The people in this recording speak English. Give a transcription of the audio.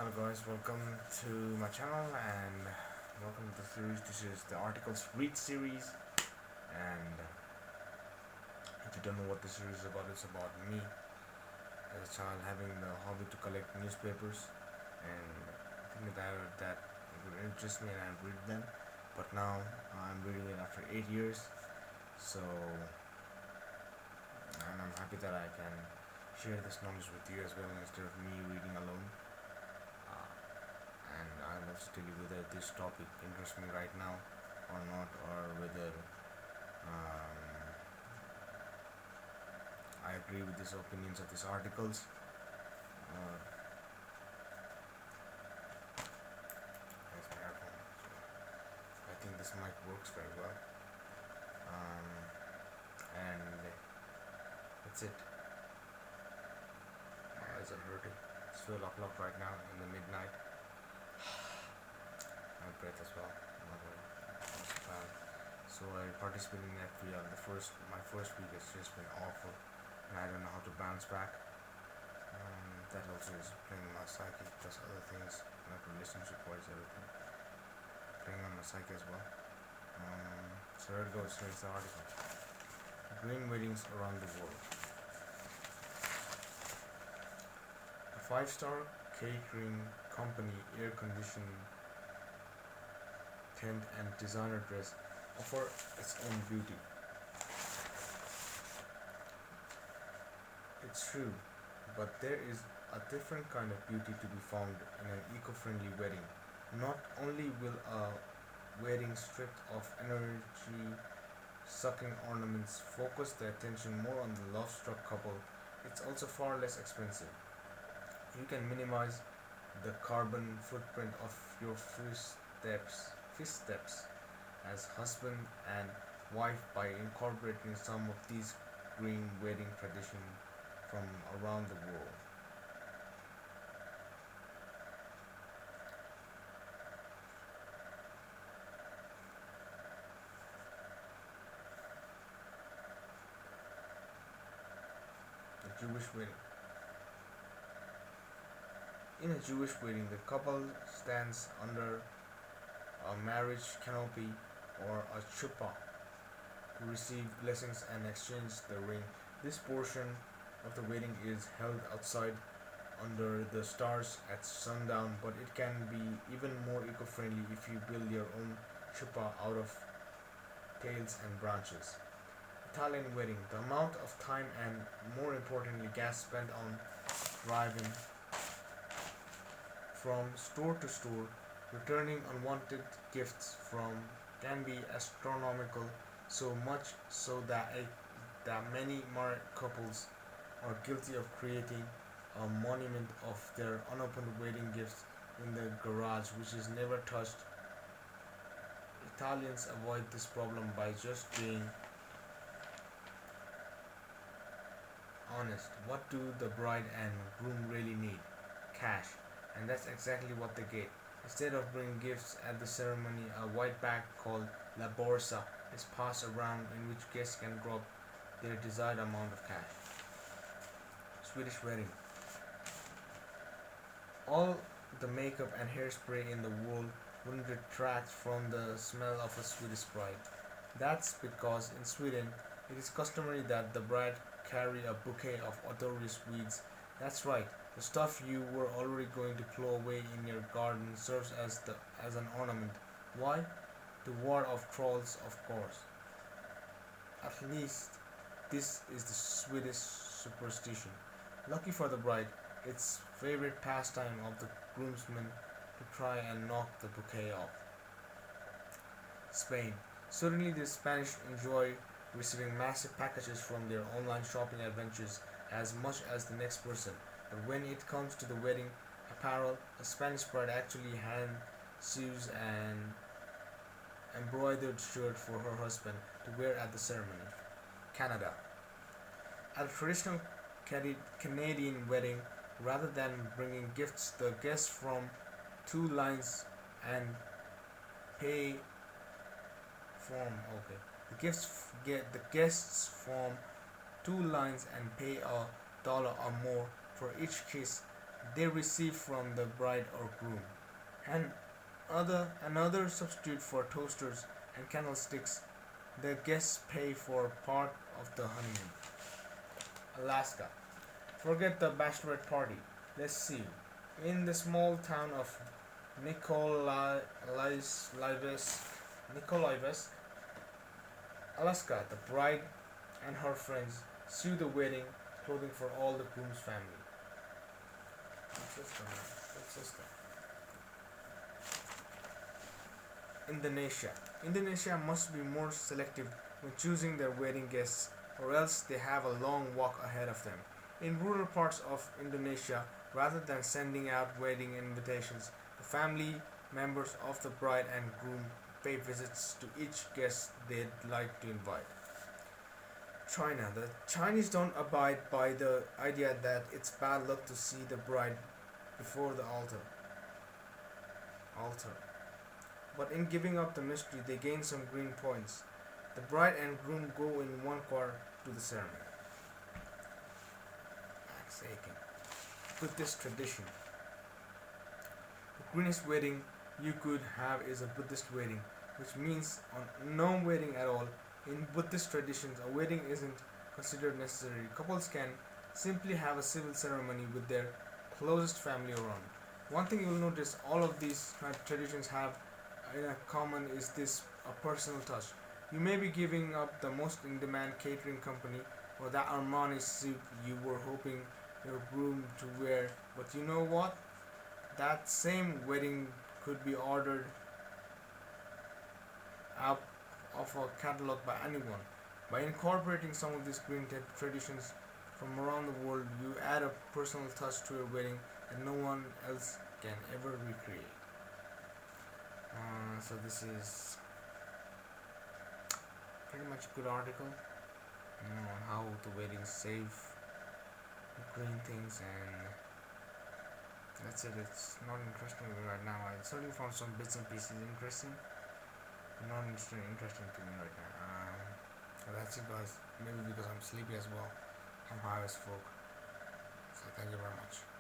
Hello guys, welcome to my channel and welcome to the series. This is the Articles Read series, and if you don't know what the series is about, it's about me as a child having the hobby to collect newspapers, and thinking that it would interest me and I'd read them. But now I'm reading it after 8 years, so and I'm happy that I can share this knowledge with you as well instead of me reading alone. Uh, and I'll also tell you whether this topic interests me right now or not, or whether um, I agree with these opinions of these articles. Or there's my iPhone. I think this mic works very well. Um, and that's it. My eyes are hurting. It's 12 o'clock right now in the midnight. My breath as well. Not very bad. So I participated in FPL. My first week has just been awful, and I don't know how to bounce back. That also is playing on my psyche, plus other things like relationship wise, everything playing on my psyche as well. So here it goes. Here's the article. Green weddings around the world. A five-star catering company, air conditioning tent, and designer dress offer its own beauty. It's true, but there is a different kind of beauty to be found in an eco-friendly wedding. Not only will a wedding stripped of energy sucking ornaments focus the attention more on the love struck couple, it's also far less expensive. You can minimize the carbon footprint of your first steps as husband and wife by incorporating some of these green wedding traditions from around the world. The Jewish wedding. In a Jewish wedding, the couple stands under a marriage canopy or a chuppah to receive blessings and exchange the ring. This portion of the wedding is held outside under the stars at sundown, but it can be even more eco-friendly if you build your own chuppah out of tails and branches. Italian wedding. The amount of time and, more importantly, gas spent on driving from store to store, returning unwanted gifts from can be astronomical, so much so that many married couples are guilty of creating a monument of their unopened wedding gifts in the garage, which is never touched. Italians avoid this problem by just being honest. What do the bride and groom really need? Cash. And that's exactly what they get. Instead of bringing gifts at the ceremony, a white bag called La Borsa is passed around in which guests can drop their desired amount of cash. Swedish wedding. All the makeup and hairspray in the world wouldn't detract from the smell of a Swedish bride. That's because in Sweden it is customary that the bride carry a bouquet of odorous weeds. That's right, the stuff you were already going to plow away in your garden serves as an ornament. Why? To ward off trolls, of course. At least this is the Swedish superstition. Lucky for the bride, it's favorite pastime of the groomsmen to try and knock the bouquet off. Spain. Certainly the Spanish enjoy receiving massive packages from their online shopping adventures as much as the next person. But when it comes to the wedding apparel, a Spanish bride actually hand sews an embroidered shirt for her husband to wear at the ceremony. Canada. At a traditional Canadian wedding, rather than bringing gifts, the guests from two lines and pay form. Okay, the guests form two lines and pay $1 or more for each kiss they receive from the bride or groom, and another substitute for toasters and candlesticks. The guests pay for part of the honeymoon. Alaska. Forget the bachelorette party. Let's see. In the small town of Nikolaevsk, Alaska, the bride and her friends sew the wedding clothing for all the groom's family. Indonesia. Indonesia must be more selective when choosing their wedding guests, or else they have a long walk ahead of them. In rural parts of Indonesia, rather than sending out wedding invitations, the family members of the bride and groom pay visits to each guest they'd like to invite. China. The Chinese don't abide by the idea that it's bad luck to see the bride before the altar. But in giving up the mystery, they gain some green points. The bride and groom go in one car to the ceremony. Buddhist tradition. The greenest wedding you could have is a Buddhist wedding, which means on no wedding at all. In Buddhist traditions, a wedding isn't considered necessary. Couples can simply have a civil ceremony with their closest family around. One thing you'll notice all of these traditions have in common is this a personal touch. You may be giving up the most in demand catering company or that Armani suit you were hoping your groom to wear, but you know what? That same wedding could be ordered out of a catalog by anyone. By incorporating some of these green traditions from around the world, you add a personal touch to your wedding that no one else can ever recreate. So this is pretty much a good article, on how the wedding save green things, and that's it. It's not interesting right now. I certainly found some bits and pieces interesting, but not interesting to me right now. That's it, guys. Maybe because I'm sleepy as well. I'm high as fuck. So thank you very much.